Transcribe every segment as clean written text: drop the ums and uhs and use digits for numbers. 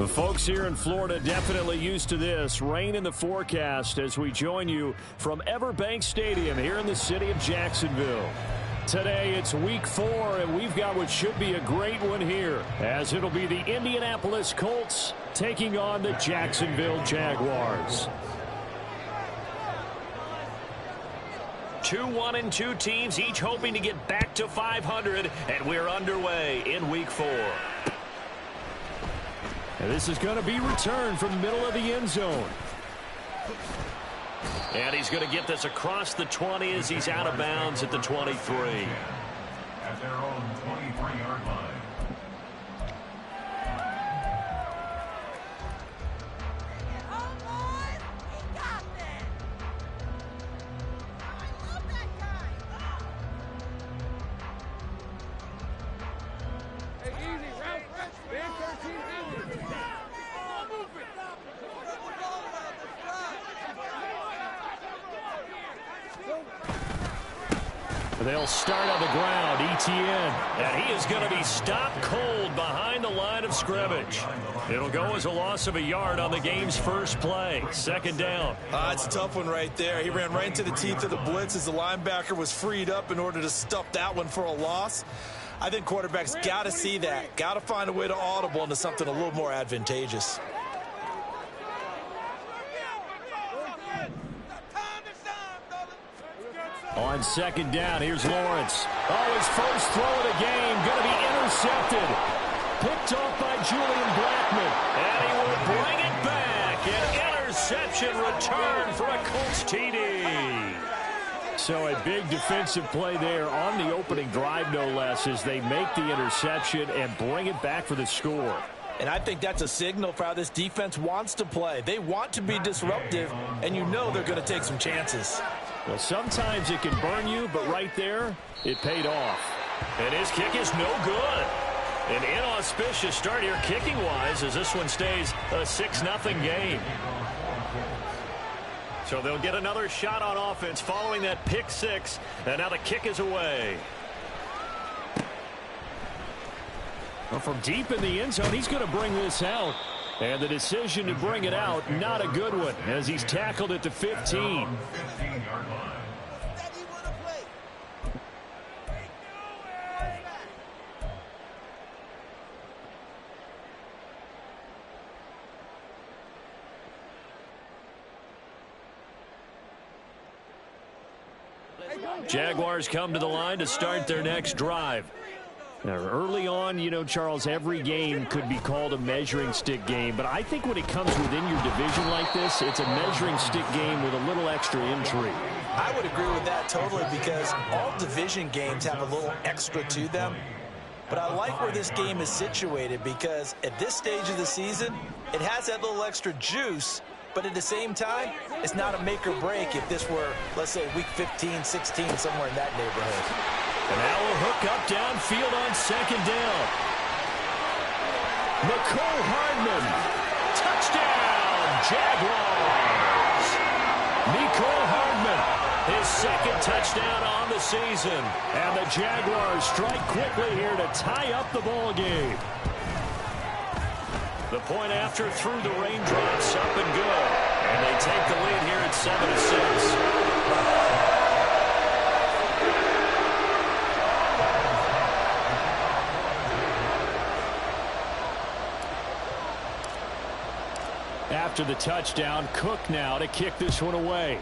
The folks here in Florida definitely used to this. Rain in the forecast as we join you from Everbank Stadium here in the city of Jacksonville. Today it's week 4, and we've got what should be a great one here, as it'll be the Indianapolis Colts taking on the Jacksonville Jaguars. 2-1-2 teams, each hoping to get back to 500, and we're underway in week 4. And this is going to be returned from the middle of the end zone. And he's going to get this across the 20 as he's out of bounds at the 23. At their own 23-yard line. They'll start on the ground, Etienne. And he is going to be stopped cold behind the line of scrimmage. It'll go as a loss of a yard on the game's first play. Second down. It's a tough one right there. He ran right into the teeth of the blitz as the linebacker was freed up in order to stuff that one for a loss. I think quarterbacks got to see that. Got to find a way to audible into something a little more advantageous. On second down, here's Lawrence. Oh, his first throw of the game, going to be intercepted. Picked off by Julian Blackman. And he will bring it back. An interception return for a Colts TD. So a big defensive play there on the opening drive, no less, as they make the interception and bring it back for the score. And I think that's a signal for how this defense wants to play. They want to be disruptive, and you know they're going to take some chances. Well, sometimes it can burn you, but right there, it paid off. And his kick is no good. An inauspicious start here kicking-wise as this one stays a 6-0 game. So they'll get another shot on offense following that pick 6, and now the kick is away. Well, from deep in the end zone, he's going to bring this out. And the decision to bring it out, not a good one, as he's tackled at the 15. Jaguars come to the line to start their next drive. Now, early on, you know, Charles, every game could be called a measuring stick game. But I think when it comes within your division like this, it's a measuring stick game with a little extra intrigue. I would agree with that totally, because all division games have a little extra to them. But I like where this game is situated, because at this stage of the season, it has that little extra juice. But at the same time, it's not a make or break if this were, let's say, week 15, 16, somewhere in that neighborhood. And now a hook up downfield on second down. Mecole Hardman. Touchdown, Jaguars. Mecole Hardman, his second touchdown on the season. And the Jaguars strike quickly here to tie up the ball game. The point after through the raindrops, up and good. And they take the lead here at 7-6. After the touchdown, Cook now to kick this one away.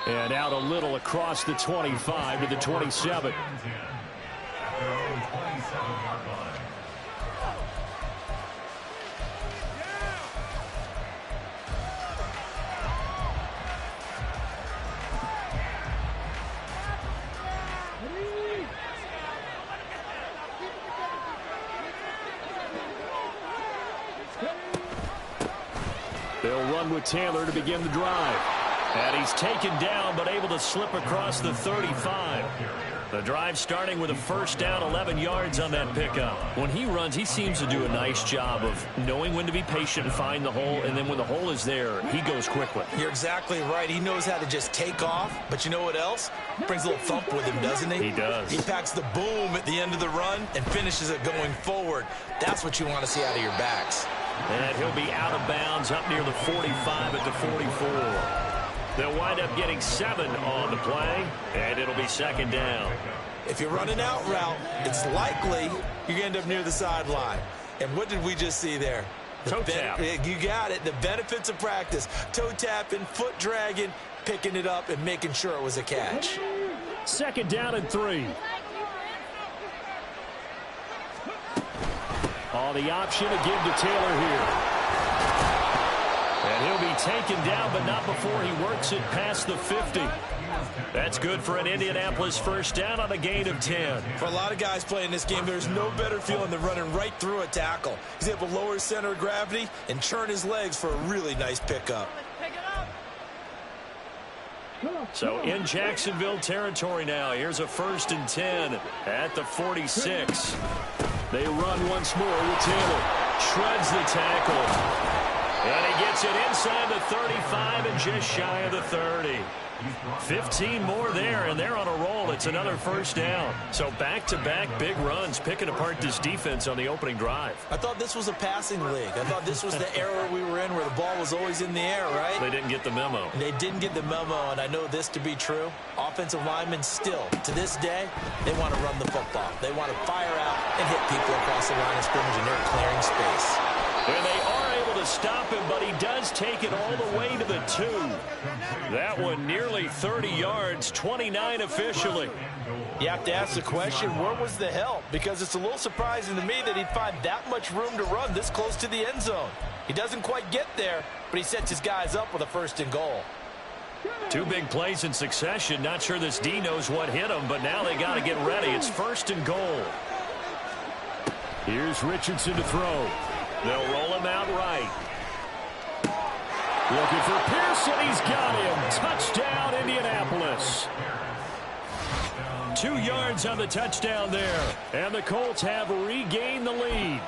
And out a little across the 25 to the 27. They'll run with Taylor to begin the drive. And he's taken down, but able to slip across the 35. The drive starting with a first down, 11 yards on that pickup. When he runs, he seems to do a nice job of knowing when to be patient and find the hole, and then when the hole is there, he goes quickly. You're exactly right. He knows how to just take off, but you know what else? Brings a little thump with him, doesn't he? He does. He packs the boom at the end of the run and finishes it going forward. That's what you want to see out of your backs. And he'll be out of bounds up near the 45 at the 44. They'll wind up getting 7 on the play, and it'll be second down. If you're running out route, it's likely you're going to end up near the sideline. And what did we just see there? Toe tap. You got it. The benefits of practice. Toe tapping, foot dragging, picking it up, and making sure it was a catch. Second down and 3. On the option to give to Taylor here. And he'll be taken down, but not before he works it past the 50. That's good for an Indianapolis first down on a gain of 10. For a lot of guys playing this game, there's no better feeling than running right through a tackle. He's able to lower his center of gravity and churn his legs for a really nice pickup. So in Jacksonville territory now. Here's a first and 10 at the 46. They run once more with Taylor. Shreds the tackle. And he gets it inside the 35 and just shy of the 30. 15 more there, and they're on a roll. It's another first down. So back-to-back big runs, picking apart this defense on the opening drive. I thought this was a passing league. I thought this was the era we were in where the ball was always in the air, right? They didn't get the memo. They didn't get the memo, and I know this to be true. Offensive linemen still, to this day, they want to run the football. They want to fire out and hit people across the line of scrimmage, and they're clearing space. And they are able to stop him, but he does take it all the way to the 2. That one nearly 30 yards, 29 officially. You have to ask the question, where was the help? Because it's a little surprising to me that he'd find that much room to run this close to the end zone. He doesn't quite get there, but he sets his guys up with a first and goal. 2 big plays in succession. Not sure this D knows what hit him, but now they got to get ready. It's first and goal. Here's Richardson to throw. They'll roll him out right. Looking for Pearson. He's got him. Touchdown, Indianapolis. 2 yards on the touchdown there. And the Colts have regained the lead.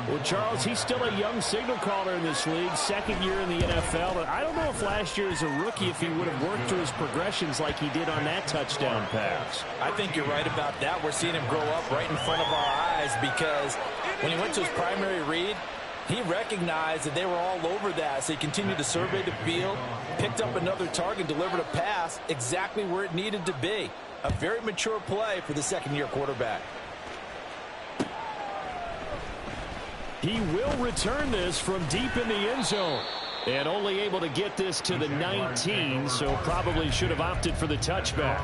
Well, Charles, he's still a young signal caller in this league, second year in the NFL. But I don't know if last year as a rookie, if he would have worked through his progressions like he did on that touchdown pass. I think you're right about that. We're seeing him grow up right in front of our eyes because when he went to his primary read, he recognized that they were all over that. So he continued to survey the field, picked up another target, delivered a pass exactly where it needed to be. A very mature play for the second-year quarterback. He will return this from deep in the end zone. And only able to get this to the 19, so probably should have opted for the touchback.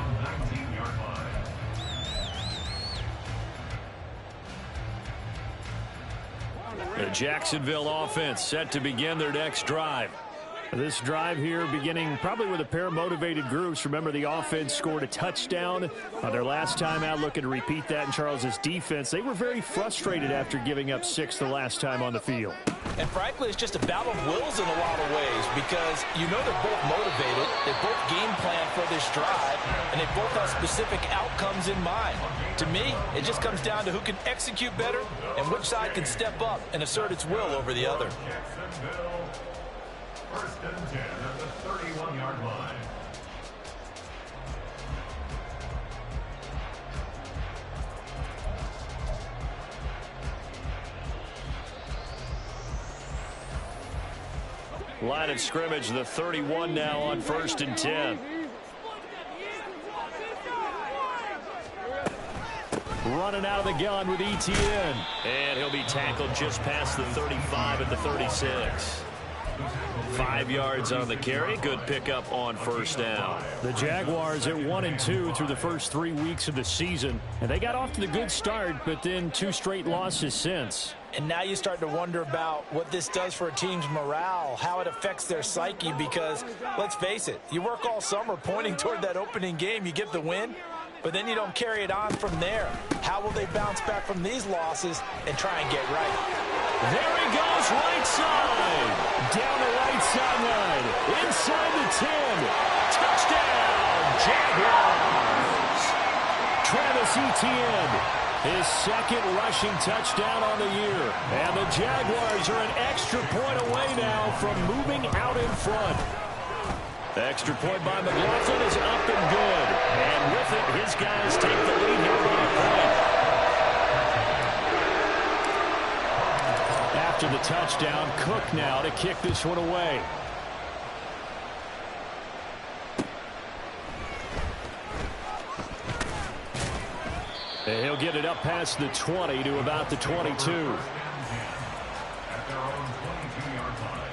The Jacksonville offense set to begin their next drive. This drive here beginning probably with a pair of motivated groups. Remember, the offense scored a touchdown on their last time out, looking to repeat that in Charles's defense. They were very frustrated after giving up 6 the last time on the field. And frankly, it's just a battle of wills in a lot of ways because you know they're both motivated. They both game plan for this drive, and they both have specific outcomes in mind. To me, it just comes down to who can execute better and which side can step up and assert its will over the other. First and 10 at the 31-yard line. Line of scrimmage, the 31 now on first and 10. Running out of the gun with ETN. And he'll be tackled just past the 35 at the 36. 5 yards on the carry. Good pickup on first down. The Jaguars at 1-2 through the first 3 weeks of the season. And they got off to the good start, but then 2 straight losses since. And now you start to wonder about what this does for a team's morale, how it affects their psyche, because let's face it, you work all summer pointing toward that opening game, you get the win, but then you don't carry it on from there. How will they bounce back from these losses and try and get right? There he goes, right side. Down the right sideline. Inside the 10. Touchdown, Jaguars. Travis Etienne, his second rushing touchdown on the year. And the Jaguars are an extra point away now from moving out in front. The extra point by McLaughlin is up and good. And with it, his guys take the lead here by a point. After the touchdown, Cook now to kick this one away. And he'll get it up past the 20 to about the 22. At their own 22-yard line.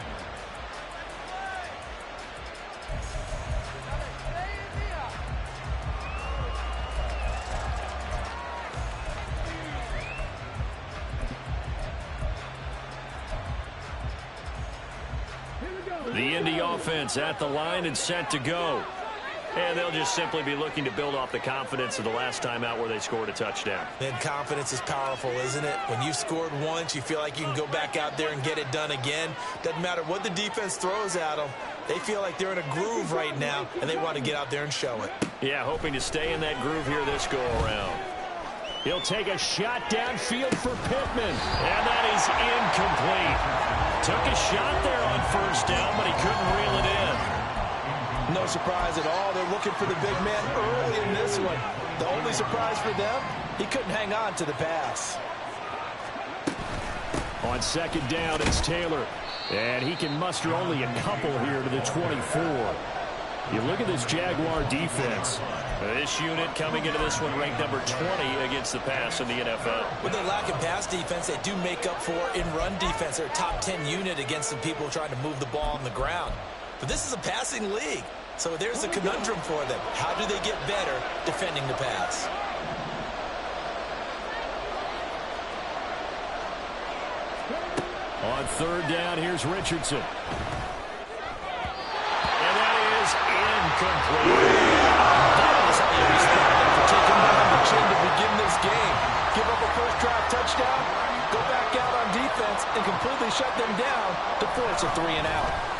The Indy offense at the line and set to go. And they'll just simply be looking to build off the confidence of the last time out where they scored a touchdown. And confidence is powerful, isn't it? When you've scored once, you feel like you can go back out there and get it done again. Doesn't matter what the defense throws at them. They feel like they're in a groove right now, and they want to get out there and show it. Yeah, hoping to stay in that groove here this go-around. He'll take a shot downfield for Pittman. And that is incomplete. Took a shot there on first down, but he couldn't reel it in. No surprise at all. They're looking for the big man early in this one. The only surprise for them, he couldn't hang on to the pass. On second down, it's Taylor. And he can muster only a couple here to the 24. You look at this Jaguar defense. This unit coming into this one ranked number 20 against the pass in the NFL. When they lack in pass defense, they do make up for in run defense. They're a top 10 unit against some people trying to move the ball on the ground. But this is a passing league. So there's a conundrum for them. How do they get better defending the pass? On third down, here's Richardson. And that is incomplete. That is how you respect them for taking one on the chin to begin this game. Give up a first-drive touchdown, go back out on defense, and completely shut them down to force a 3-and-out.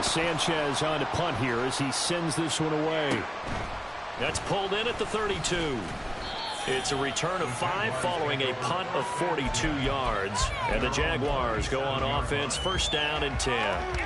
Sanchez on to punt here as he sends this one away. That's pulled in at the 32. It's a return of 5 following a punt of 42 yards. And the Jaguars go on offense, first down and 10.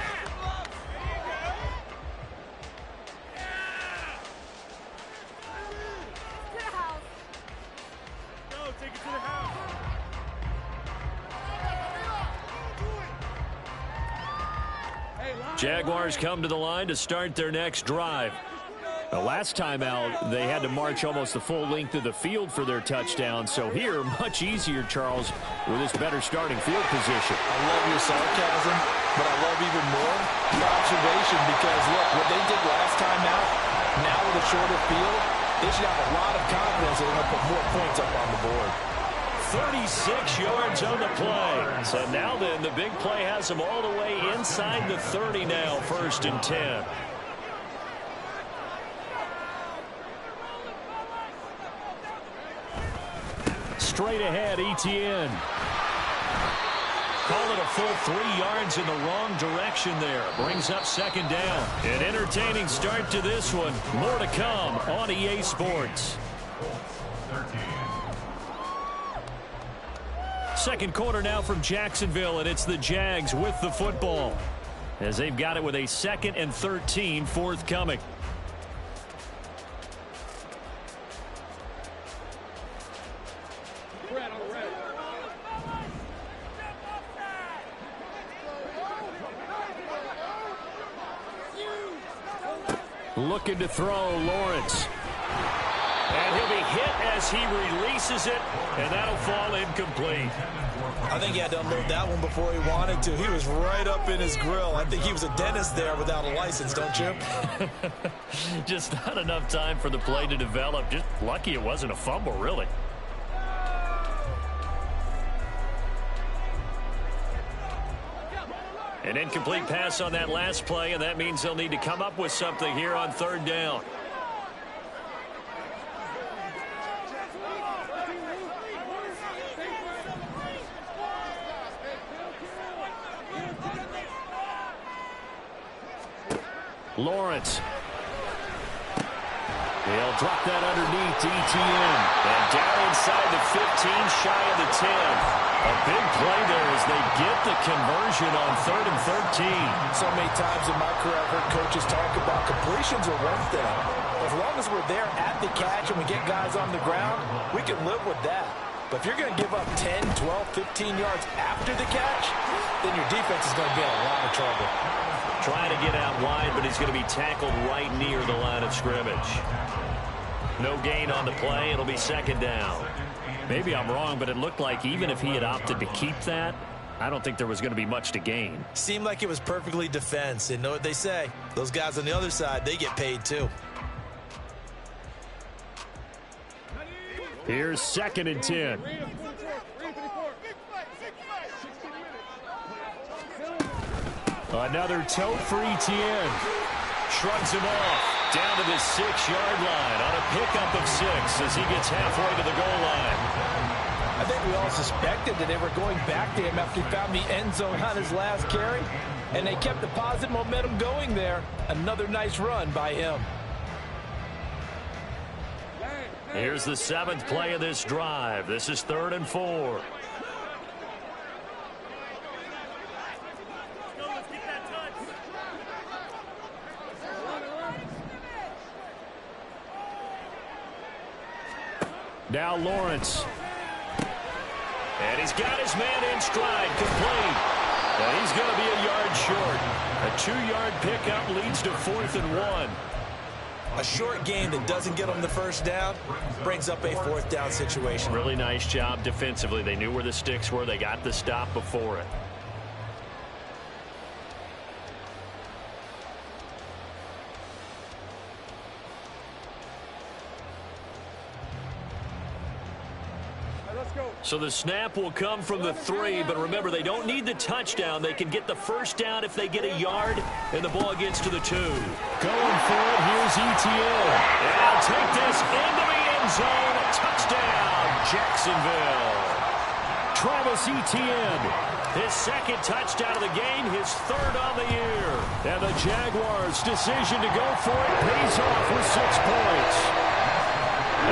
Jaguars come to the line to start their next drive. The last time out, they had to march almost the full length of the field for their touchdown. So here, much easier, Charles, with this better starting field position. I love your sarcasm, but I love even more the observation because, look, what they did last time out, now with a shorter field, they should have a lot of confidence that they're going to put more points up on the board. 36 yards on the play. So now then, the big play has them all the way inside the 30 now, first and 10. Straight ahead, Etienne. Call it a full 3 yards in the wrong direction there. Brings up second down. An entertaining start to this one. More to come on EA Sports. 13. Second quarter now from Jacksonville, and it's the Jags with the football as they've got it with a 2nd and 13 forthcoming. Looking to throw, Lawrence. And he'll be hit as he releases it, and that'll fall incomplete. I think he had to unload that one before he wanted to. He was right up in his grill. I think he was a dentist there without a license, don't you? Just not enough time for the play to develop. Just lucky it wasn't a fumble, really. An incomplete pass on that last play, and that means they'll need to come up with something here on third down. Lawrence. He'll drop that underneath to ETN. And down inside the 15, shy of the 10. A big play there as they get the conversion on 3rd and 13. So many times in my career I've heard coaches talk about completions are one thing. As long as we're there at the catch and we get guys on the ground, we can live with that. But if you're going to give up 10, 12, 15 yards after the catch, then your defense is going to be in a lot of trouble. Trying to get out wide, but he's going to be tackled right near the line of scrimmage. No gain on the play. It'll be 2nd down. Maybe I'm wrong, but it looked like even if he had opted to keep that, I don't think there was going to be much to gain. Seemed like it was perfectly defense. And know what they say? Those guys on the other side, they get paid too. Here's 2nd and 10. Another toe for ETN. Shrugs him off. Down to the 6-yard line on a pickup of 6 as he gets halfway to the goal line. I think we all suspected that they were going back to him after he found the end zone on his last carry. And they kept the positive momentum going there. Another nice run by him. Here's the 7th play of this drive. This is 3rd and 4. Now Lawrence. And he's got his man in stride, complete. And he's going to be a yard short. A 2-yard pickup leads to 4th and 1. A short game that doesn't get them the first down brings up a 4th down situation. Really nice job defensively. They knew where the sticks were. They got the stop before it. So the snap will come from the 3, but remember, they don't need the touchdown. They can get the first down if they get a yard, and the ball gets to the 2. Going for it, here's ETN. And I'll take this into the end zone. Touchdown, Jacksonville. Travis Etienne, his 2nd touchdown of the game, his 3rd on the year. And the Jaguars' decision to go for it pays off with 6 points.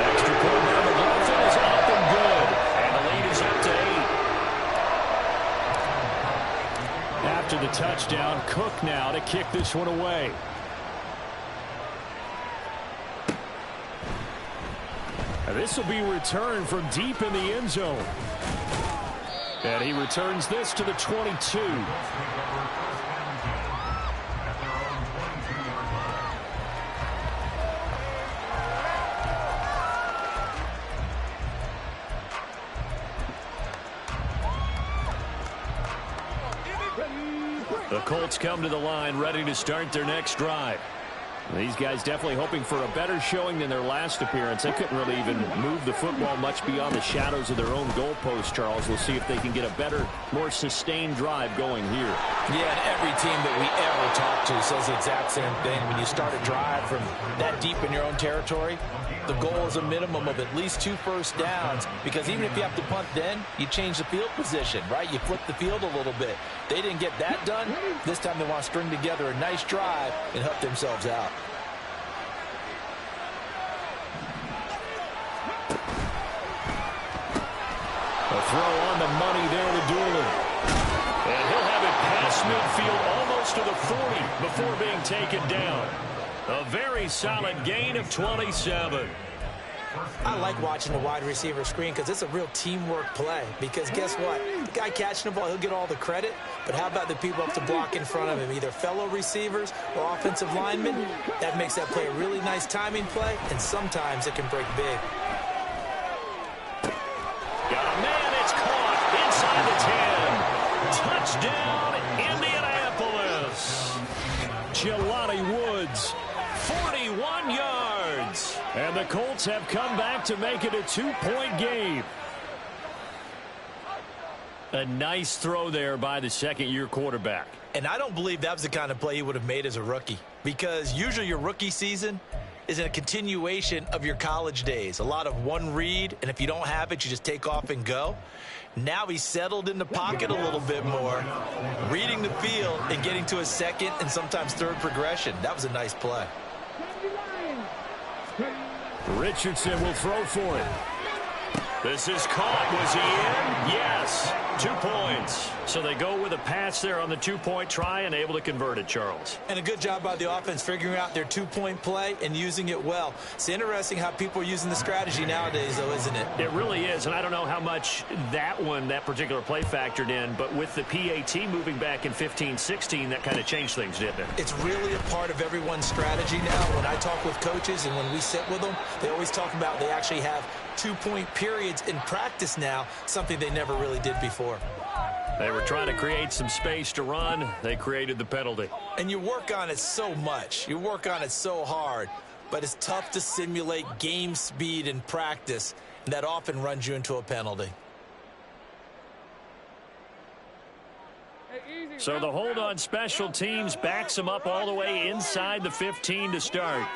Extra point by McLaughlin is up and good. Up to 8. After the touchdown, Cook now to kick this one away. And this will be returned from deep in the end zone. And he returns this to the 22. The Colts come to the line, ready to start their next drive. These guys definitely hoping for a better showing than their last appearance. They couldn't really even move the football much beyond the shadows of their own goalpost, Charles. We'll see if they can get a better, more sustained drive going here. Yeah, and every team that we ever talk to says the exact same thing. When you start a drive from that deep in your own territory, the goal is a minimum of at least 2 first downs, because even if you have to punt then, you change the field position, right? You flip the field a little bit. They didn't get that done. This time they want to string together a nice drive and help themselves out. A throw on the money there to Doolin. And he'll have it past midfield almost to the 40 before being taken down. A very solid gain of 27. I like watching the wide receiver screen because it's a real teamwork play. Because guess what? The guy catching the ball, he'll get all the credit. But how about the people up to block in front of him? Either fellow receivers or offensive linemen. That makes that play a really nice timing play. And sometimes it can break big. Got a man, it's caught inside the 10. Touchdown, Indianapolis. Jelani Woods, 41 yards. And the Colts have come back to make it a 2-point game. A nice throw there by the second-year quarterback. And I don't believe that was the kind of play he would have made as a rookie. Because usually your rookie season is a continuation of your college days. A lot of one read, and if you don't have it, you just take off and go. Now he's settled in the pocket a little bit more, reading the field and getting to a second and sometimes third progression. That was a nice play. Richardson will throw for it. This is caught. Was he in? Yes. 2 points. So they go with a pass there on the two-point try and able to convert it, Charles. And a good job by the offense figuring out their two-point play and using it well. It's interesting how people are using the strategy nowadays, though, isn't it? It really is, and I don't know how much that particular play factored in, but with the PAT moving back in 15-16, that kind of changed things, didn't it? It's really a part of everyone's strategy now. When I talk with coaches and when we sit with them, they always talk about they actually have two-point periods in practice now, something they never really did before. They were trying to create some space to run. They created the penalty. And you work on it so much. You work on it so hard. But it's tough to simulate game speed in practice. And that often runs you into a penalty. So the hold on special teams backs them up all the way inside the 15 to start.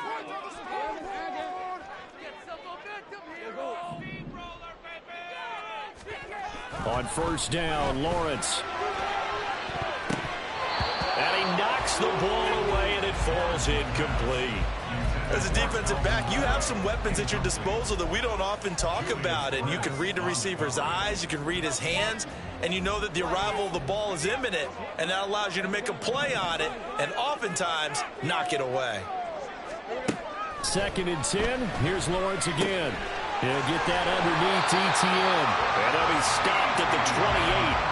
On first down, Lawrence. And he knocks the ball away, and it falls incomplete. As a defensive back, you have some weapons at your disposal that we don't often talk about. And you can read the receiver's eyes, you can read his hands, and you know that the arrival of the ball is imminent, and that allows you to make a play on it and oftentimes knock it away. 2nd and 10. Here's Lawrence again. He'll get that underneath ETN. And he'll be stopped at the 28.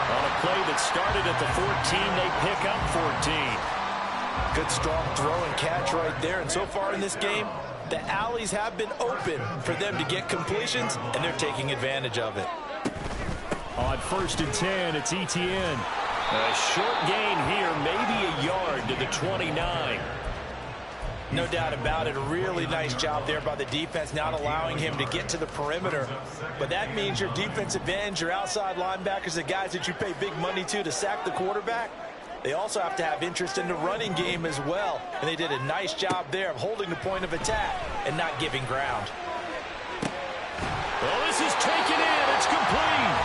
On a play that started at the 14, they pick up 14. Good strong throw and catch right there. And so far in this game, the alleys have been open for them to get completions, and they're taking advantage of it. On 1st and 10, it's ETN. A short gain here, maybe a yard to the 29. No doubt about it. A really nice job there by the defense, not allowing him to get to the perimeter. But that means your defensive ends, your outside linebackers, the guys that you pay big money to sack the quarterback, they also have to have interest in the running game as well. And they did a nice job there of holding the point of attack and not giving ground. Well, this is taken in. It's complete.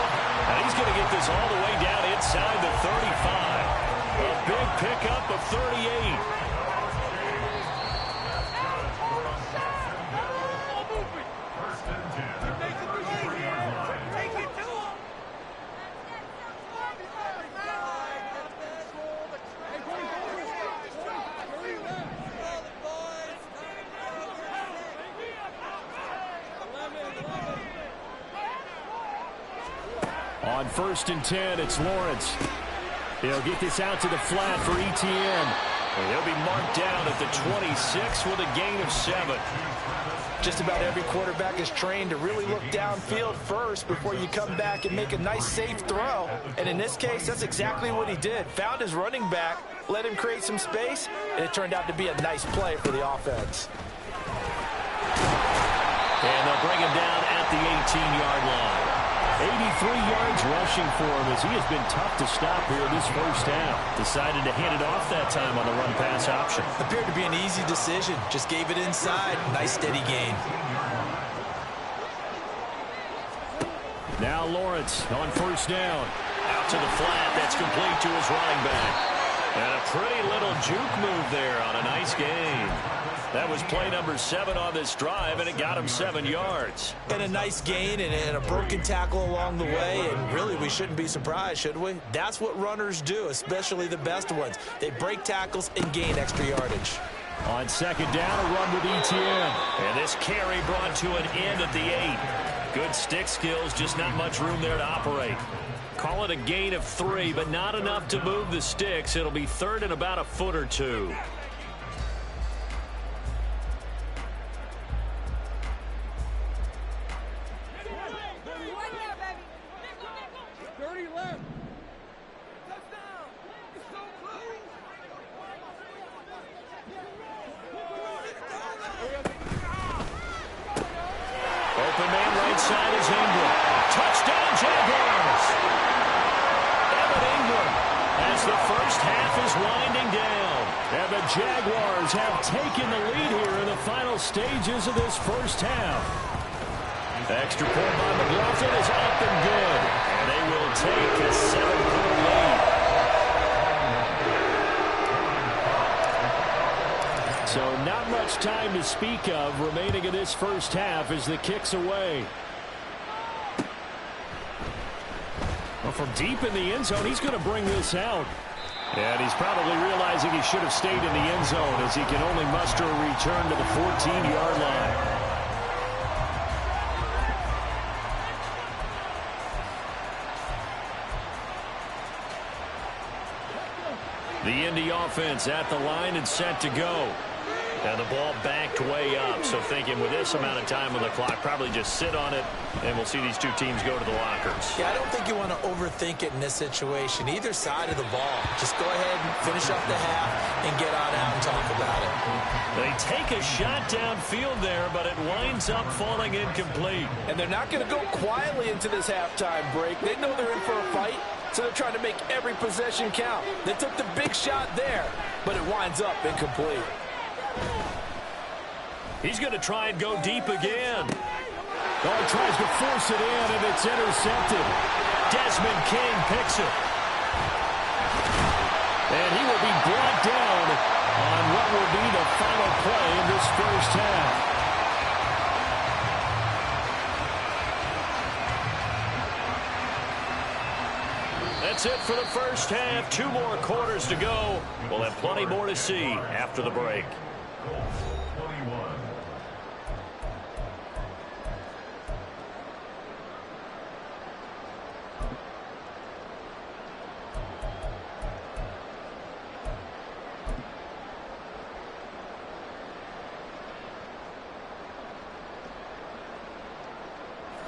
And he's going to get this all the way down inside the 35. A big pickup of 38. On 1st and 10, it's Lawrence. He'll get this out to the flat for ETN. And he'll be marked down at the 26 with a gain of 7. Just about every quarterback is trained to really look downfield first before you come back and make a nice, safe throw. And in this case, that's exactly what he did. Found his running back, let him create some space, and it turned out to be a nice play for the offense. And they'll bring him down at the 18-yard line. 83 yards rushing for him as he has been tough to stop here this first half. Decided to hand it off that time on the run-pass option. Appeared to be an easy decision. Just gave it inside. Nice, steady gain. Now Lawrence on first down. Out to the flat. That's complete to his running back. And a pretty little juke move there on a nice gain. That was play number 7 on this drive, and it got him 7 yards. And a nice gain and a broken tackle along the way, and really we shouldn't be surprised, should we? That's what runners do, especially the best ones. They break tackles and gain extra yardage. On 2nd down, a run with ETN. And this carry brought to an end at the 8. Good stick skills, just not much room there to operate. Call it a gain of 3, but not enough to move the sticks. It'll be 3rd and about a foot or 2. Jaguars have taken the lead here in the final stages of this first half. Extra point by McLaughlin is up and good. And they will take a 7-point lead. So not much time to speak of remaining in this first half as the kick's away. Well, from deep in the end zone, he's going to bring this out. And he's probably realizing he should have stayed in the end zone as he can only muster a return to the 14-yard line. The Indy offense at the line and set to go. And the ball backed way up. So thinking with this amount of time on the clock, probably just sit on it, and we'll see these two teams go to the lockers. Yeah, I don't think you want to overthink it in this situation. Either side of the ball. Just go ahead and finish up the half and get on out and talk about it. They take a shot downfield there, but it winds up falling incomplete. And they're not going to go quietly into this halftime break. They know they're in for a fight, so they're trying to make every possession count. They took the big shot there, but it winds up incomplete. He's going to try and go deep again. Oh, he tries to force it in, and it's intercepted. Desmond King picks it. And he will be brought down on what will be the final play in this first half. That's it for the first half. 2 more quarters to go. We'll have plenty more to see after the break.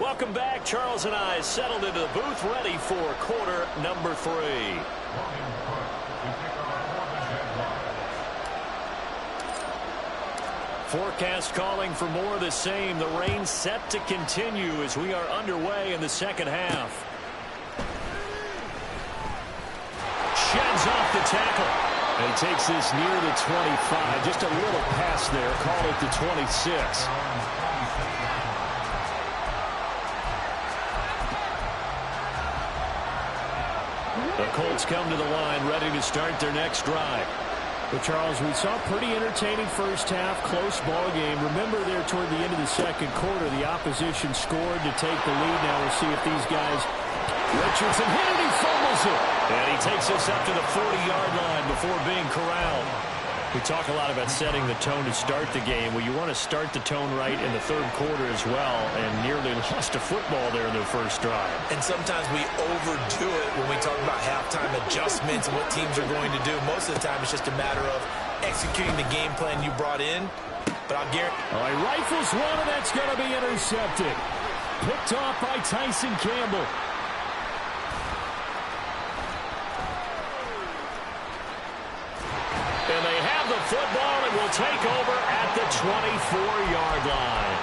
Welcome back. Charles and I settled into the booth, ready for quarter number 3. Forecast calling for more of the same. The rain set to continue as we are underway in the second half. Sheds off the tackle. And he takes this near the 25. Just a little pass there. Call it the 26. The Colts come to the line, ready to start their next drive. Well, Charles, we saw a pretty entertaining first half, close ball game. Remember there toward the end of the second quarter, the opposition scored to take the lead. Now we'll see if these guys... Richardson hit it, he fumbles it. And he takes us up to the 40-yard line before being corralled. We talk a lot about setting the tone to start the game. Well, you want to start the tone right in the third quarter as well, and nearly lost a football there in their first drive. And sometimes we overdo it when we talk about halftime adjustments and what teams are going to do. Most of the time, it's just a matter of executing the game plan you brought in. But I'll guarantee... All right, rifles one, and that's going to be intercepted. Picked off by Tyson Campbell. And they have the football and will take over at the 24-yard line.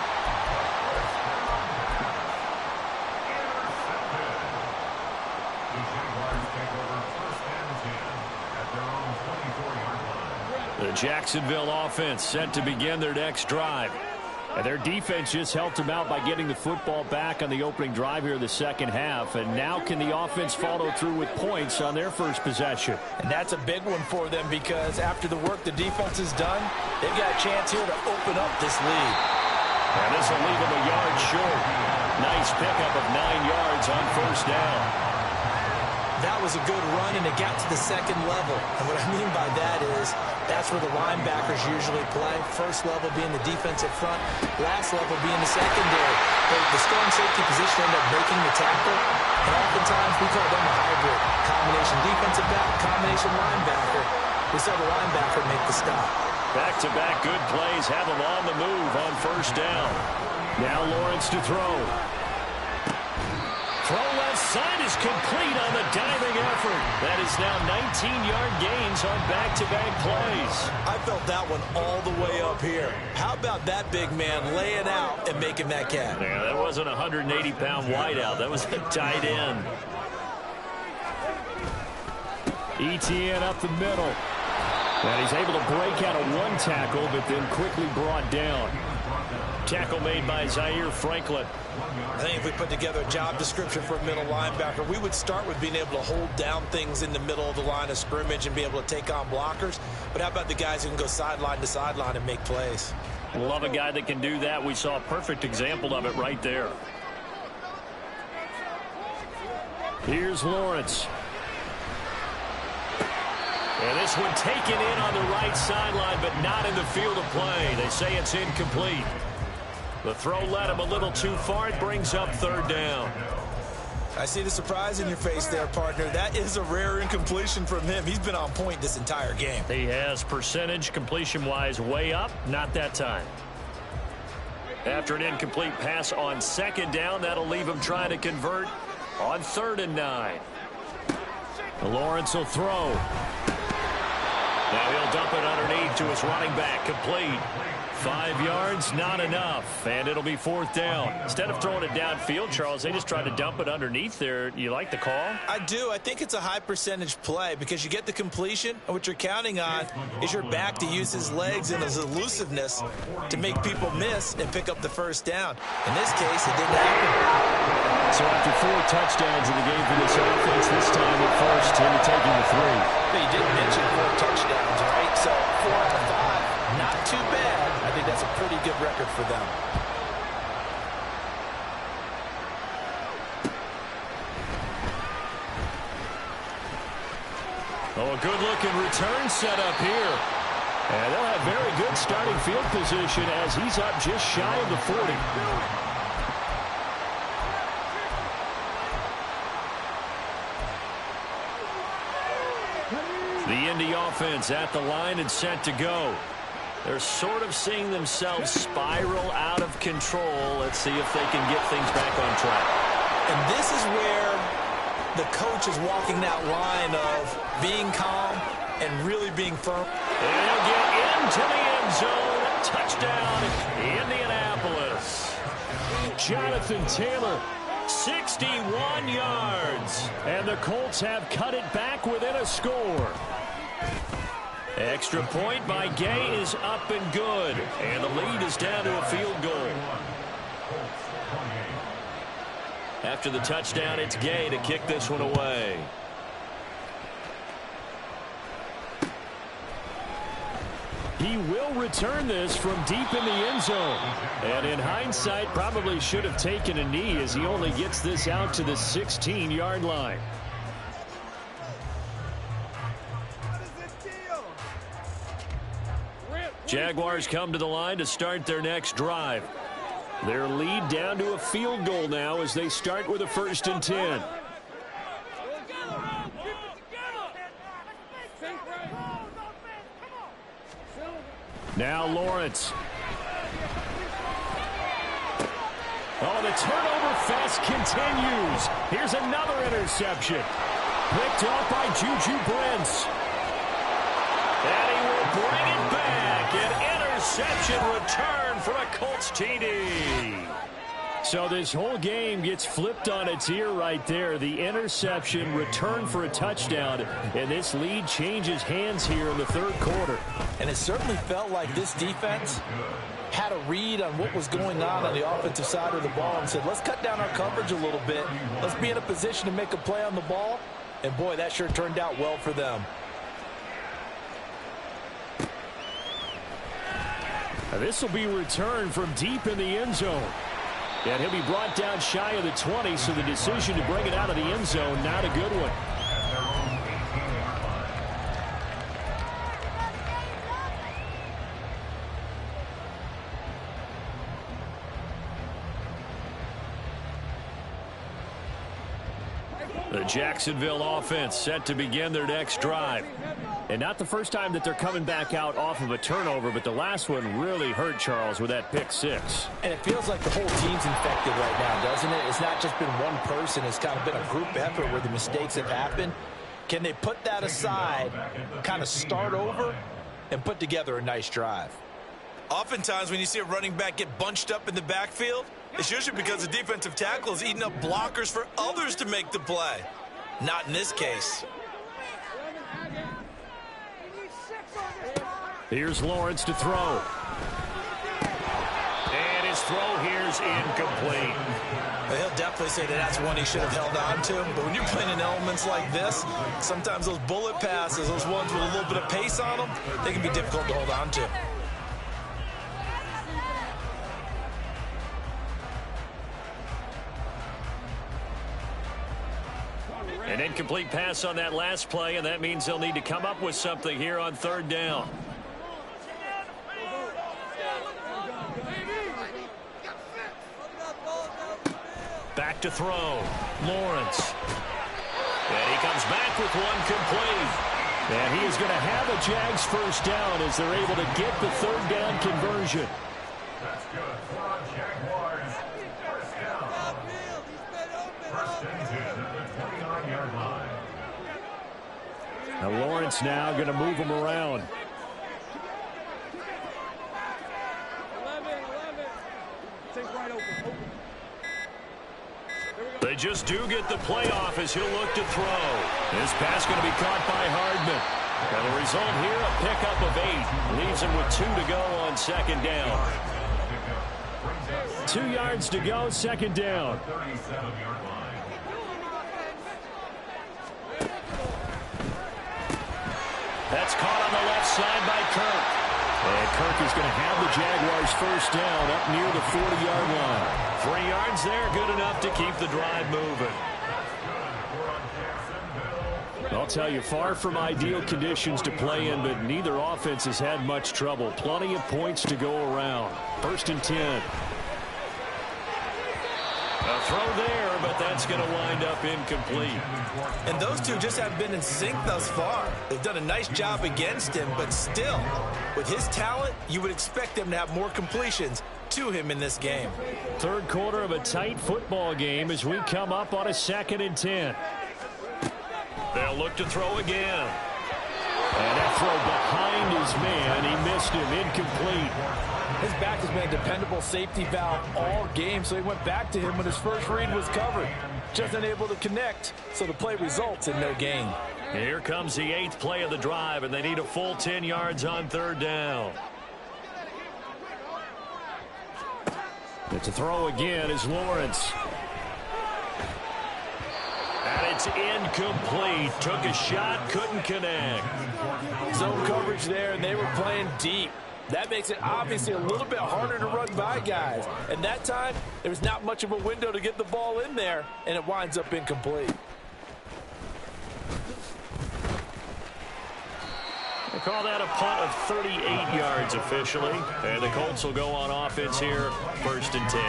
The Jacksonville offense set to begin their next drive. And their defense just helped them out by getting the football back on the opening drive here in the second half. And now can the offense follow through with points on their first possession? And that's a big one for them because after the work the defense has done, they've got a chance here to open up this lead. And this will leave them a yard short. Nice pickup of 9 yards on first down. That was a good run, and it got to the second level. And what I mean by that is that's where the linebackers usually play. First level being the defensive front, last level being the secondary. The strong safety position ended up making the tackle, and oftentimes we call them a hybrid. Combination defensive back, combination linebacker. We saw the linebacker make the stop. Back-to-back good plays have them on the move on first down. Now Lawrence to throw. Throw left side is complete on the diving effort. That is now 19-yard gains on back-to-back plays. I felt that one all the way up here. How about that big man laying out and making that catch? Yeah, that wasn't a 180-pound wideout. That was a tight end. Etienne up the middle. And he's able to break out of one tackle, but then quickly brought down. Tackle made by Zaire Franklin. I think if we put together a job description for a middle linebacker, we would start with being able to hold down things in the middle of the line of scrimmage and be able to take on blockers. But how about the guys who can go sideline to sideline and make plays? Love a guy that can do that. We saw a perfect example of it right there. Here's Lawrence. And this one taken in on the right sideline, but not in the field of play. They say it's incomplete. The throw led him a little too far. It brings up third down. I see the surprise in your face there, partner. That is a rare incompletion from him. He's been on point this entire game. He has percentage completion-wise way up. Not that time. After an incomplete pass on second down, that'll leave him trying to convert on 3rd and 9. Lawrence will throw. Now he'll dump it underneath to his running back. Complete. 5 yards, not enough, and it'll be 4th down. Instead of throwing it downfield, Charles, they just tried to dump it underneath there. You like the call? I do. I think it's a high percentage play because you get the completion, and what you're counting on is your back to use his legs and his elusiveness to make people miss and pick up the first down. In this case, it didn't happen. So after 4 touchdowns in the game for this offense, this time at first, Timmy taking the 3. But you didn't mention 4 touchdowns, right? So 4 out of 5, not too bad. I think that's a pretty good record for them. Oh, a good-looking return set up here. And they'll have very good starting field position as he's up just shy of the 40. The Indy offense at the line and set to go. They're sort of seeing themselves spiral out of control. Let's see if they can get things back on track. And this is where the coach is walking that line of being calm and really being firm. And he'll get into the end zone. Touchdown, Indianapolis. Jonathan Taylor, 61 yards. And the Colts have cut it back within a score. Extra point by Gay is up and good. And the lead is down to a field goal. After the touchdown, it's Gay to kick this one away. He will return this from deep in the end zone. And in hindsight, probably should have taken a knee as he only gets this out to the 16-yard line. Jaguars come to the line to start their next drive. Their lead down to a field goal now as they start with a 1st and 10. Now Lawrence. Oh, the turnover fest continues. Here's another interception. Picked off by Juju Brents. And he will bring it back. An interception return for a Colts TD. So this whole game gets flipped on its ear right there. The interception return for a touchdown. And this lead changes hands here in the 3rd quarter. And it certainly felt like this defense had a read on what was going on the offensive side of the ball and said, let's cut down our coverage a little bit. Let's be in a position to make a play on the ball. And, boy, that sure turned out well for them. This will be returned from deep in the end zone. And he'll be brought down shy of the 20, so the decision to bring it out of the end zone, not a good one. The Jacksonville offense set to begin their next drive. And not the first time that they're coming back out off of a turnover, but the last one really hurt Charles with that pick 6. And it feels like the whole team's infected right now, doesn't it? It's not just been one person. It's kind of been a group effort where the mistakes have happened. Can they put that aside, kind of start over, and put together a nice drive? Oftentimes when you see a running back get bunched up in the backfield, it's usually because the defensive tackle is eating up blockers for others to make the play. Not in this case. Here's Lawrence to throw. And his throw here's incomplete. He'll definitely say that that's one he should have held on to. But when you're playing in elements like this, sometimes those bullet passes, those ones with a little bit of pace on them, they can be difficult to hold on to. An incomplete pass on that last play, and that means they'll need to come up with something here on third down. Back to throw. Lawrence. And he comes back with one complete. And he is going to have a Jags first down as they're able to get the third down conversion. That's good. For Jaguars. First down. First and 10 at the 29-yard line. Now Lawrence now going to move him around. 11. Take right open. They just do get the playoff as he'll look to throw. This pass going to be caught by Hardman. And the result here, a pickup of 8. Leaves him with 2 to go on second down. 2 yards to go, second down. 37-yard line. That's caught on the left side by Kirk. And Kirk is going to have the Jaguars first down up near the 40-yard line. 3 yards there, good enough to keep the drive moving. I'll tell you, far from ideal conditions to play in, but neither offense has had much trouble. Plenty of points to go around. First and 10. A throw there, but that's going to wind up incomplete. And those two just have been in sync thus far. They've done a nice job against him, but still, with his talent, you would expect them to have more completions to him in this game. Third quarter of a tight football game as we come up on a 2nd and 10. They'll look to throw again. And that throw behind his man. He missed him. Incomplete. His back has been a dependable safety valve all game, so he went back to him when his first read was covered. Just unable to connect, so the play results in no gain. Here comes the 8th play of the drive, and they need a full 10 yards on third down. It's a throw again is Lawrence. And it's incomplete. Took a shot, couldn't connect. Zone coverage there, and they were playing deep. That makes it obviously a little bit harder to run by guys. And that time, there was not much of a window to get the ball in there, and it winds up incomplete. They call that a punt of 38 yards officially. And the Colts will go on offense here, first and 10.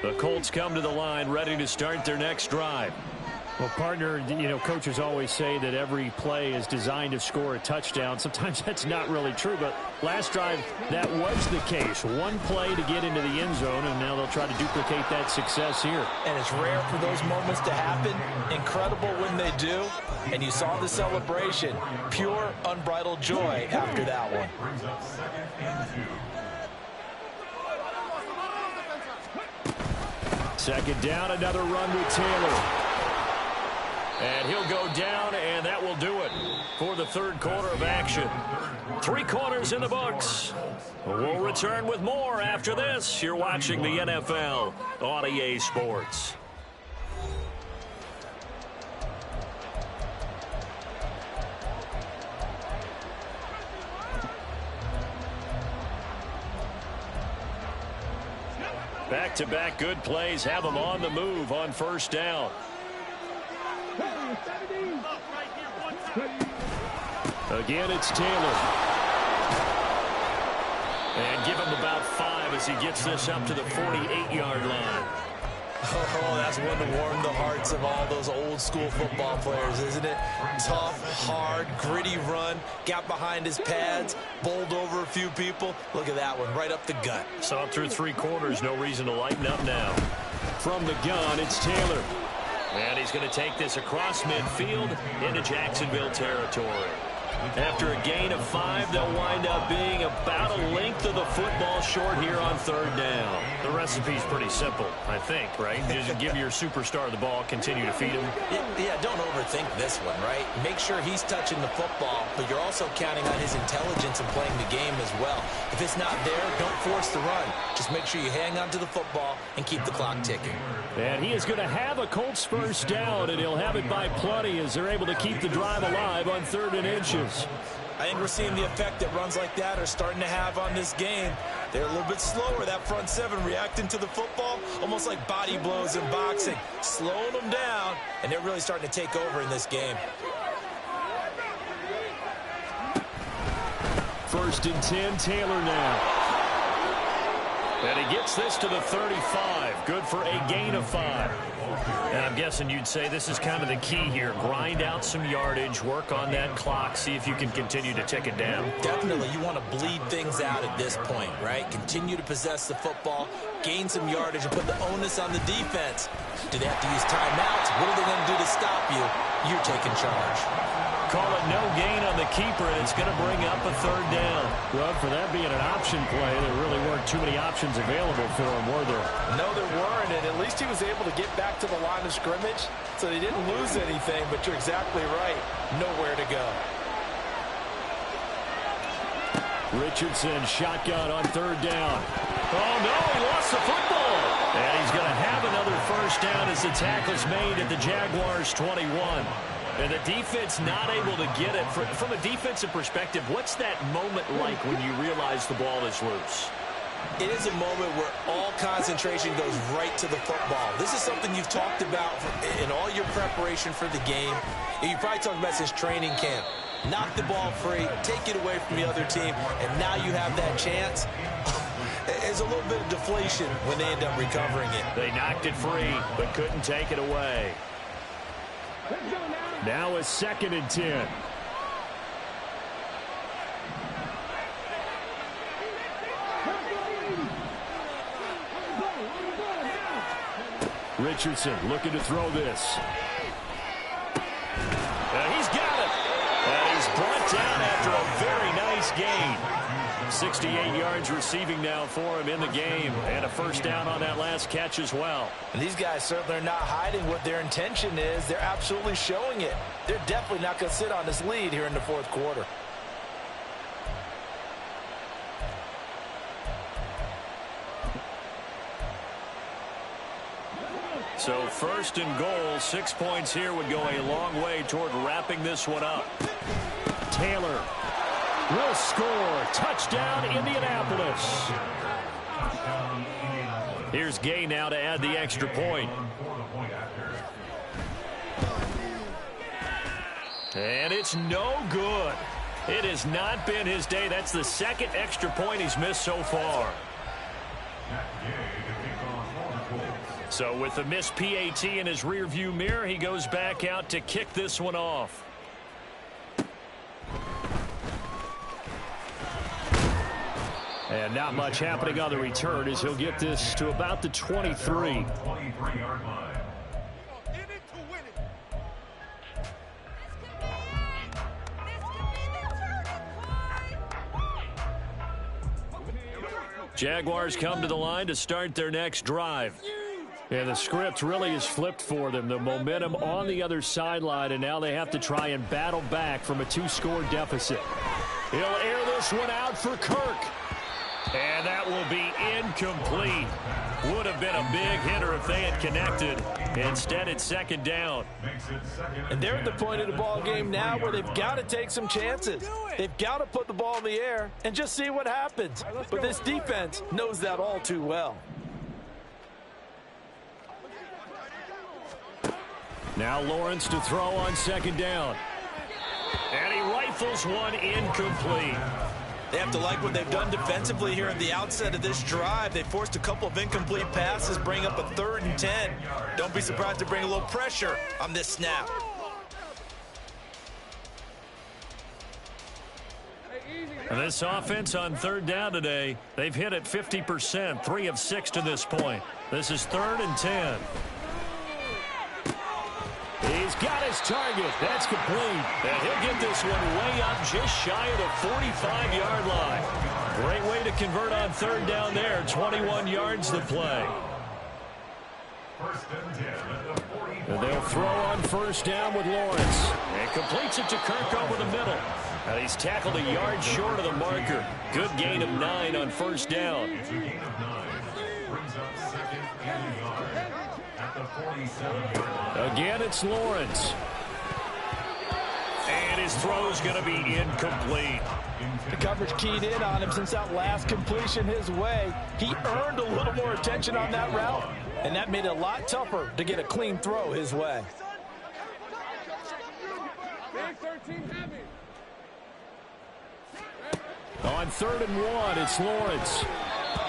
The Colts come to the line ready to start their next drive. Well, partner, you know, coaches always say that every play is designed to score a touchdown. Sometimes that's not really true, but last drive, that was the case. One play to get into the end zone, and now they'll try to duplicate that success here. And it's rare for those moments to happen. Incredible when they do. And you saw the celebration. Pure, unbridled joy after that one. Brings up 2nd and 2. Second down, another run with Taylor. And he'll go down, and that will do it for the third quarter of action. 3 quarters in the books. We'll return with more after this. You're watching the NFL on EA Sports. Back-to-back good plays have them on the move on first down. Again, it's Taylor. And give him about 5 as he gets this up to the 48-yard line. Oh, that's one to warm the hearts of all those old-school football players, isn't it? Tough, hard, gritty run, got behind his pads, bowled over a few people. Look at that one, right up the gut. Saw through 3 quarters, no reason to lighten up now. From the gun, it's Taylor. And he's going to take this across midfield into Jacksonville territory. After a gain of 5, they'll wind up being about a length of the football short here on 3rd down. The recipe's pretty simple, I think, right? Just give your superstar the ball, continue to feed him. Yeah, don't overthink this one, right? Make sure he's touching the football, but you're also counting on his intelligence in playing the game as well. If it's not there, don't force the run. Just make sure you hang on to the football and keep the clock ticking. And he is going to have a Colts first down, and he'll have it by plenty as they're able to keep the drive alive on 3rd and inches. I think we're seeing the effect that runs like that are starting to have on this game. They're a little bit slower, that front 7, reacting to the football, almost like body blows in boxing, slowing them down, and they're really starting to take over in this game. 1st and 10, Taylor now. And he gets this to the 35. Good for a gain of 5. And I'm guessing you'd say this is kind of the key here. Grind out some yardage, work on that clock, see if you can continue to tick it down. Definitely. You want to bleed things out at this point, right? Continue to possess the football, gain some yardage, and put the onus on the defense. Do they have to use timeouts? What are they going to do to stop you? You're taking charge. Call it no gain on the keeper, and it's going to bring up a 3rd down. Well, for that being an option play, there really weren't too many options available for him, were there? No, there weren't, and at least he was able to get back to the line of scrimmage, so he didn't lose anything, but you're exactly right. Nowhere to go. Richardson, shotgun on 3rd down. Oh, no, he lost the football. And he's going to have another first down as the tackle's made at the Jaguars' 21. And the defense not able to get it. From a defensive perspective, what's that moment like when you realize the ball is loose? It is a moment where all concentration goes right to the football. This is something you've talked about in all your preparation for the game. You probably talked about since training camp. Knock the ball free, take it away from the other team, and now you have that chance. There's a little bit of deflation when they end up recovering it. They knocked it free, but couldn't take it away. Now a 2nd and 10. Richardson looking to throw this. He's got it. And he's brought down after a very nice gain. 68 yards receiving now for him in the game, and a first down on that last catch as well. And these guys certainly are not hiding what their intention is. They're absolutely showing it. They're definitely not going to sit on this lead here in the 4th quarter. So 1st and goal, 6 points here would go a long way toward wrapping this one up. Taylor will score. Touchdown, Indianapolis. Here's Gay now to add the extra point. And it's no good. It has not been his day. That's the 2nd extra point he's missed so far. So with the missed PAT in his rearview mirror, he goes back out to kick this one off. And not much happening on the return as he'll get this to about the 23. Jaguars come to the line to start their next drive. And the script really is flipped for them. The momentum on the other sideline, and now they have to try and battle back from a 2-score deficit. He'll air this one out for Kirk. And that will be incomplete. Would have been a big hitter if they had connected. Instead, it's 2nd down. And they're at the point of the ball game now where they've got to take some chances. They've got to put the ball in the air and just see what happens. But this defense knows that all too well. Now Lawrence to throw on 2nd down. And he rifles one incomplete. They have to like what they've done defensively here at the outset of this drive. They forced a couple of incomplete passes, bring up a 3rd and 10. Don't be surprised to bring a little pressure on this snap. And this offense on 3rd down today, they've hit it 50%, 3 of 6 to this point. This is 3rd and 10. He's He's got his target. That's complete. And he'll get this one way up just shy of the 45-yard line. Great way to convert on third down there. 21 yards to play. And they'll throw on first down with Lawrence. And completes it to Kirk over the middle. And he's tackled a yard short of the marker. Good gain of 9 on first down. It's a gain of 9. Brings up second and a yard at the 47-yard line. Again, it's Lawrence. And his throw's going to be incomplete. The coverage keyed in on him since that last completion his way. He earned a little more attention on that route, and that made it a lot tougher to get a clean throw his way. Big 13 heavy. On 3rd and 1, it's Lawrence.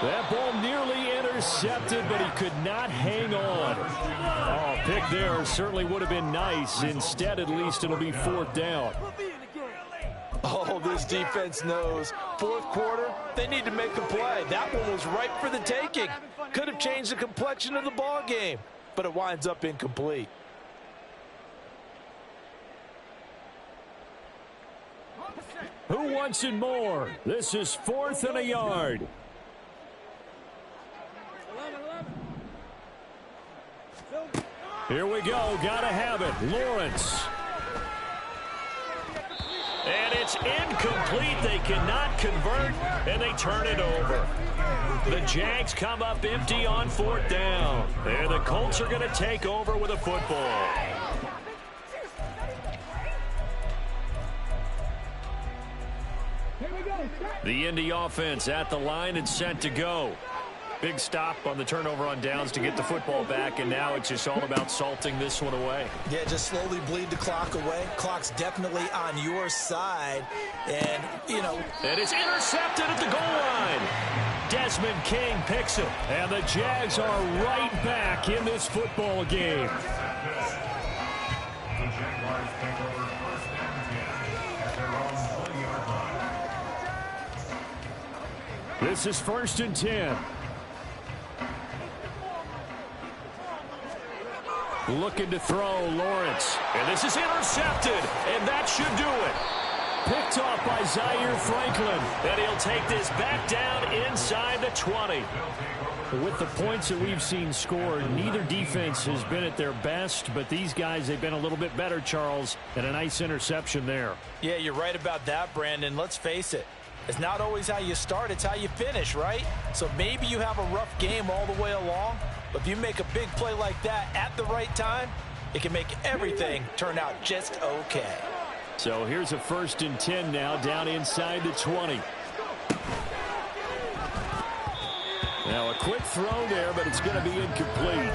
That ball nearly intercepted, but he could not hang on. Oh, pick there certainly would have been nice. Instead, at least, it'll be 4th down. Oh, this defense knows. 4th quarter, they need to make a play. That one was ripe for the taking. Could have changed the complexion of the ball game, but it winds up incomplete. Who wants it more? This is 4th and a yard. 11. Here we go. Gotta have it. Lawrence. And it's incomplete. They cannot convert, and they turn it over. The Jags come up empty on 4th down. And the Colts are going to take over with a football. The Indy offense at the line and set to go. Big stop on the turnover on downs to get the football back, and now it's just all about salting this one away. Yeah, just slowly bleed the clock away. Clock's definitely on your side, and, And it's intercepted at the goal line. Desmond King picks it, and the Jags are right back in this football game. The Jaguars take over 1st and 10 at their own 20-yard line. This is 1st and 10. Looking to throw, Lawrence. And this is intercepted, and that should do it. Picked off by Zaire Franklin. And he'll take this back down inside the 20. With the points that we've seen scored, neither defense has been at their best, but these guys, they've been a little bit better, Charles, and a nice interception there. Yeah, you're right about that, Brandon. Let's face it. It's not always how you start, it's how you finish, right? So maybe you have a rough game all the way along, but if you make a big play like that at the right time, it can make everything turn out just okay. So here's a 1st and 10 now, down inside the 20. Now a quick throw there, but it's going to be incomplete.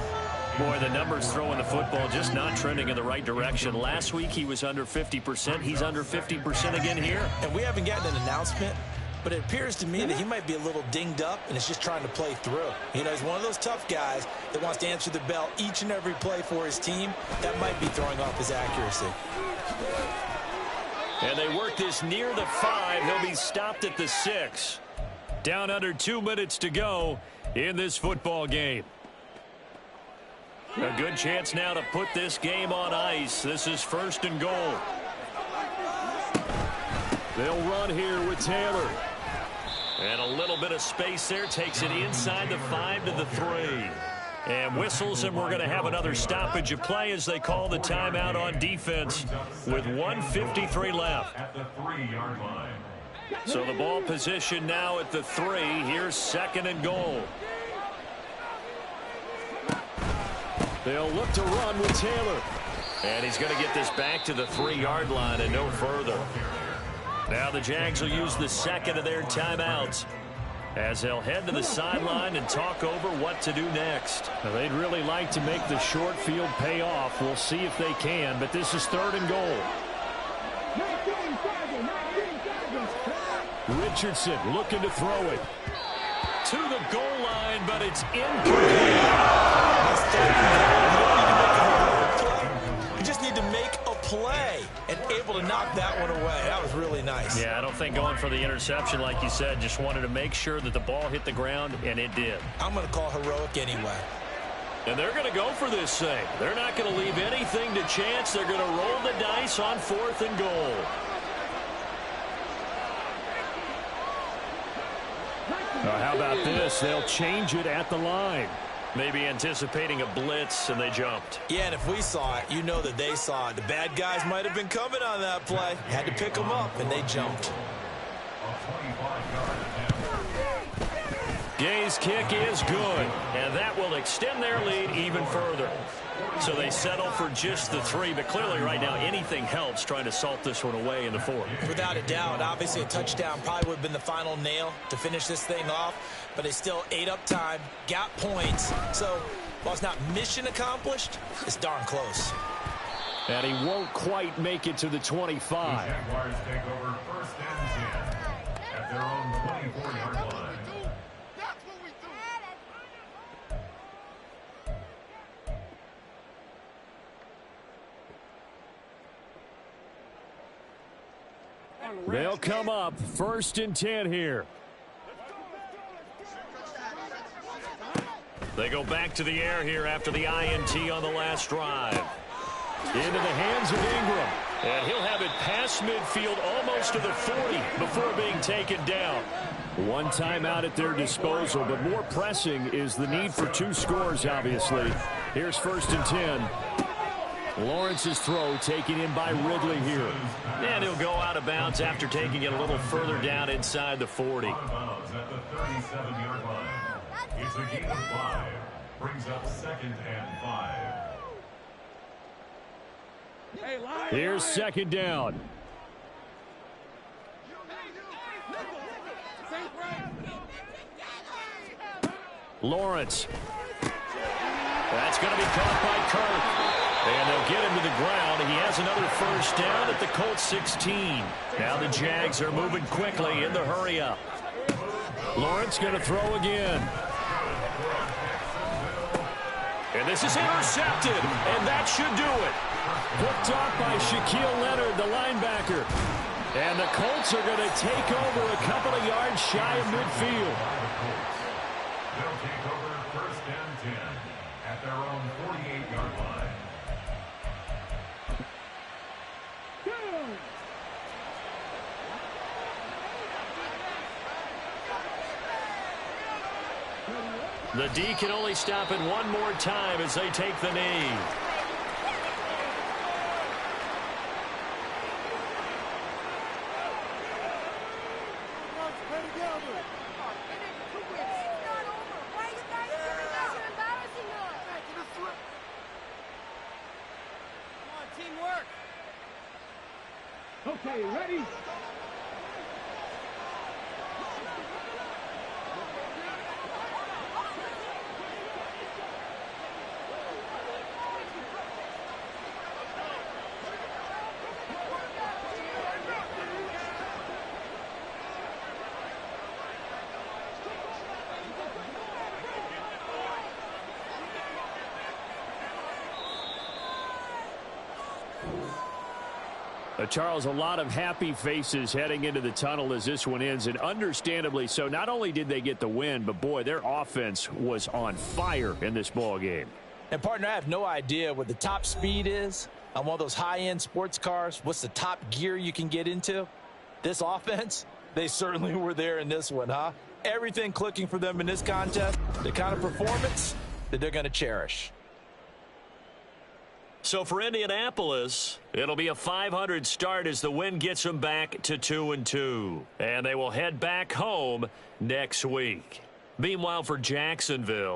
Boy, the numbers throwing the football just not trending in the right direction. Last week he was under 50%. He's under 50% again here. And we haven't gotten an announcement, but it appears to me that he might be a little dinged up and is just trying to play through. He's one of those tough guys that wants to answer the bell each and every play for his team. That might be throwing off his accuracy. And they work this near the 5. He'll be stopped at the 6. Down under 2 minutes to go in this football game. A good chance now to put this game on ice. This is 1st and goal. They'll run here with Taylor. And a little bit of space there. Takes it inside the 5 to the 3. And whistles, and we're going to have another stoppage of play as they call the timeout on defense with 1:53 left. At the 3-yard line. So the ball position now at the 3. Here's 2nd and goal. They'll look to run with Taylor. And he's going to get this back to the 3-yard line and no further. Now the Jags will use the 2nd of their timeouts as they'll head to the sideline and talk over what to do next. Now, they'd really like to make the short field pay off. We'll see if they can, but this is 3rd and goal. Richardson looking to throw it to the goal line, but it's incomplete. You just need to make a play and able to knock that one away. That was really nice. Yeah, I don't think going for the interception, like you said, just wanted to make sure that the ball hit the ground, and it did. I'm going to call heroic anyway. And they're going to go for this thing. They're not going to leave anything to chance. They're going to roll the dice on 4th and goal. How about this? They'll change it at the line. Maybe anticipating a blitz, and they jumped. Yeah, and if we saw it, you know that they saw it. The bad guys might have been coming on that play. Had to pick them up, and they jumped. Gay's kick is good, and that will extend their lead even further. So they settle for just the 3, but clearly right now anything helps trying to salt this one away in the 4th. Without a doubt, obviously a touchdown probably would have been the final nail to finish this thing off, but they still ate up time, got points. So while it's not mission accomplished, it's darn close. And he won't quite make it to the 25. The Jaguars take over 1st and 10 at their own 24-yard line. They'll come up 1st and 10 here. They go back to the air here after the INT on the last drive. Into the hands of Ingram. And he'll have it past midfield almost to the 40 before being taken down. One timeout at their disposal, but more pressing is the need for 2 scores, obviously. Here's 1st and 10. Lawrence's throw taken in by Ridley here. And he'll go out of bounds after taking it a little further down inside the 40. Out of bounds at the 37-yard line. It's a gain of 5. Brings up 2nd and 5. Here's 2nd down. Lawrence. That's going to be caught by Kirk. And they'll get him to the ground. He has another 1st down at the Colts 16. Now the Jags are moving quickly in the hurry up. Lawrence going to throw again. And this is intercepted, and that should do it. Picked off by Shaquille Leonard, the linebacker. And the Colts are going to take over a couple of yards shy of midfield. They'll take over 1st and 10 at their own 48-yard line. The D can only stop it one more time as they take the knee. Okay, ready? Charles, a lot of happy faces heading into the tunnel as this one ends, and understandably so. Not only did they get the win, but boy, their offense was on fire in this ball game. And partner, I have no idea what the top speed is on one of those high-end sports cars. What's the top gear you can get into? This offense, they certainly were there in this one, huh? Everything clicking for them in this contest, the kind of performance that they're going to cherish. So for Indianapolis, it'll be a .500 start as the win gets them back to 2-2. And they will head back home next week. Meanwhile, for Jacksonville,